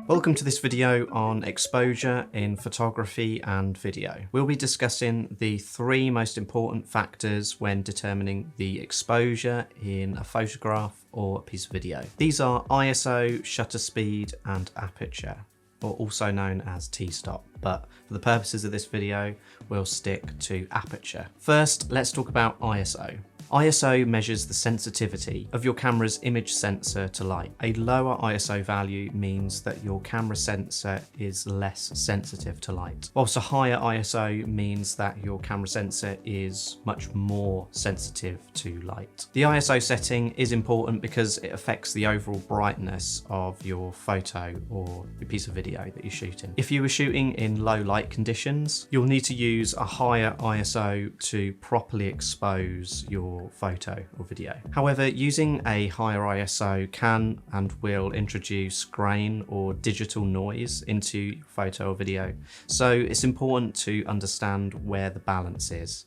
Welcome to this video on exposure in photography and video. We'll be discussing the three most important factors when determining the exposure in a photograph or a piece of video. These are ISO, shutter speed, and aperture, or also known as t-stop, but for the purposes of this video, we'll stick to aperture. First, let's talk about ISO. ISO measures the sensitivity of your camera's image sensor to light. A lower ISO value means that your camera sensor is less sensitive to light, whilst a higher ISO means that your camera sensor is much more sensitive to light. The ISO setting is important because it affects the overall brightness of your photo or your piece of video that you're shooting. If you were shooting in low light conditions, you'll need to use a higher ISO to properly expose your photo or video. However, using a higher ISO can and will introduce grain or digital noise into your photo or video, so it's important to understand where the balance is,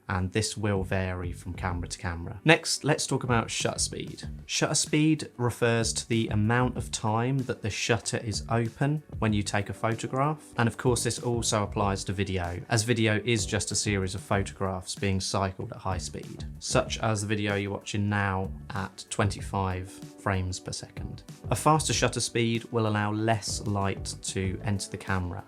and this will vary from camera to camera. Next, let's talk about shutter speed. Shutter speed refers to the amount of time that the shutter is open when you take a photograph. And of course, this also applies to video, as video is just a series of photographs being cycled at high speed, such as the video you're watching now at 25 frames per second. A faster shutter speed will allow less light to enter the camera,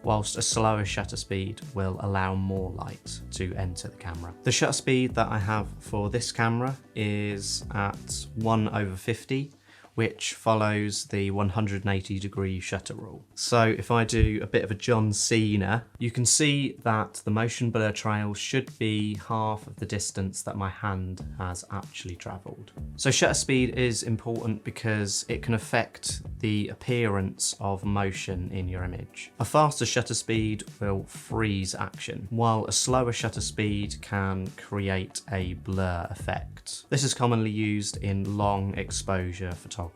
whilst a slower shutter speed will allow more light to enter the camera. The shutter speed that I have for this camera is at 1/50, which follows the 180-degree shutter rule. So if I do a bit of a John Cena, you can see that the motion blur trail should be half of the distance that my hand has actually travelled. So shutter speed is important because it can affect the appearance of motion in your image. A faster shutter speed will freeze action, while a slower shutter speed can create a blur effect. This is commonly used in long exposure photography.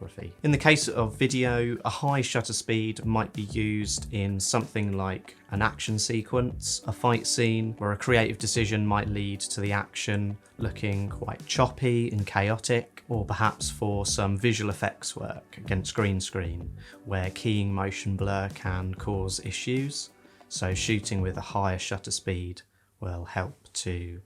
In the case of video, a high shutter speed might be used in something like an action sequence, a fight scene, where a creative decision might lead to the action looking quite choppy and chaotic, or perhaps for some visual effects work against green screen, where keying motion blur can cause issues. So shooting with a higher shutter speed will help to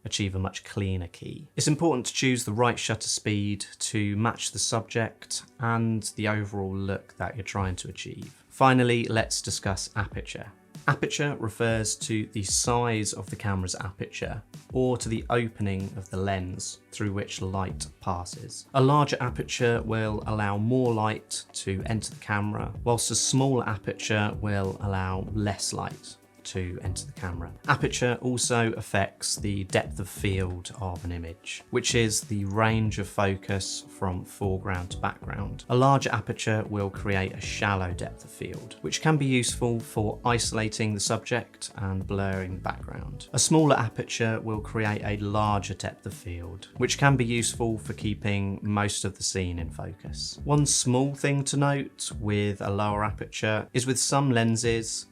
achieve a much cleaner key. It's important to choose the right shutter speed to match the subject and the overall look that you're trying to achieve. Finally, let's discuss aperture. Aperture refers to the size of the camera's aperture, or to the opening of the lens through which light passes. A larger aperture will allow more light to enter the camera, whilst a smaller aperture will allow less light to enter the camera. Aperture also affects the depth of field of an image, which is the range of focus from foreground to background. A larger aperture will create a shallow depth of field, which can be useful for isolating the subject and blurring the background. A smaller aperture will create a larger depth of field, which can be useful for keeping most of the scene in focus. One small thing to note with a lower aperture is with some lenses,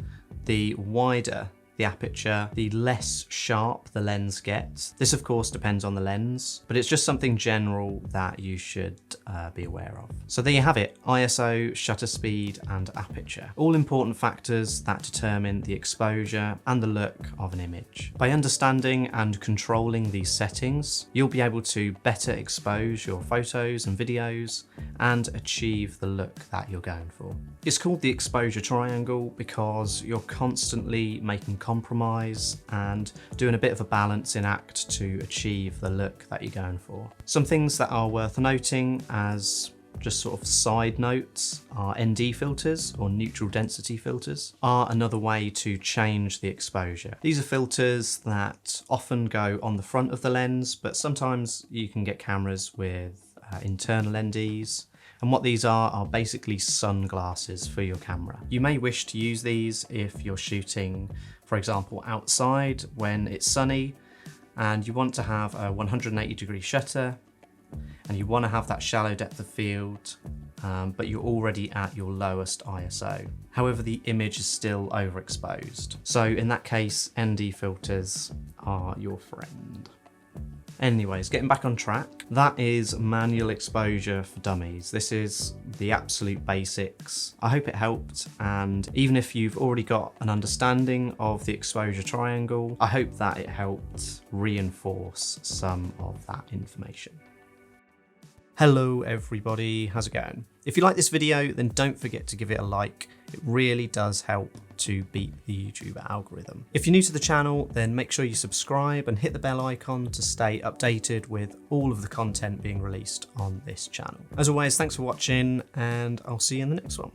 the wider the aperture, the less sharp the lens gets. This of course depends on the lens, but it's just something general that you should be aware of. So there you have it, ISO, shutter speed, and aperture. All important factors that determine the exposure and the look of an image. By understanding and controlling these settings, you'll be able to better expose your photos and videos and achieve the look that you're going for. It's called the exposure triangle because you're constantly making compromise and doing a bit of a balancing act to achieve the look that you're going for. Some things that are worth noting as just sort of side notes are ND filters, or neutral density filters, are another way to change the exposure. These are filters that often go on the front of the lens, but sometimes you can get cameras with internal NDs. And what these are basically sunglasses for your camera. You may wish to use these if you're shooting, for example, outside when it's sunny and you want to have a 180-degree shutter and you want to have that shallow depth of field, but you're already at your lowest ISO. However, the image is still overexposed. So in that case, ND filters are your friend. Anyways, getting back on track, that is manual exposure for dummies. This is the absolute basics. I hope it helped, and even if you've already got an understanding of the exposure triangle, I hope that it helped reinforce some of that information. Hello everybody, how's it going? If you like this video, then don't forget to give it a like. It really does help to beat the YouTube algorithm. If you're new to the channel, then make sure you subscribe and hit the bell icon to stay updated with all of the content being released on this channel. As always, thanks for watching, and I'll see you in the next one.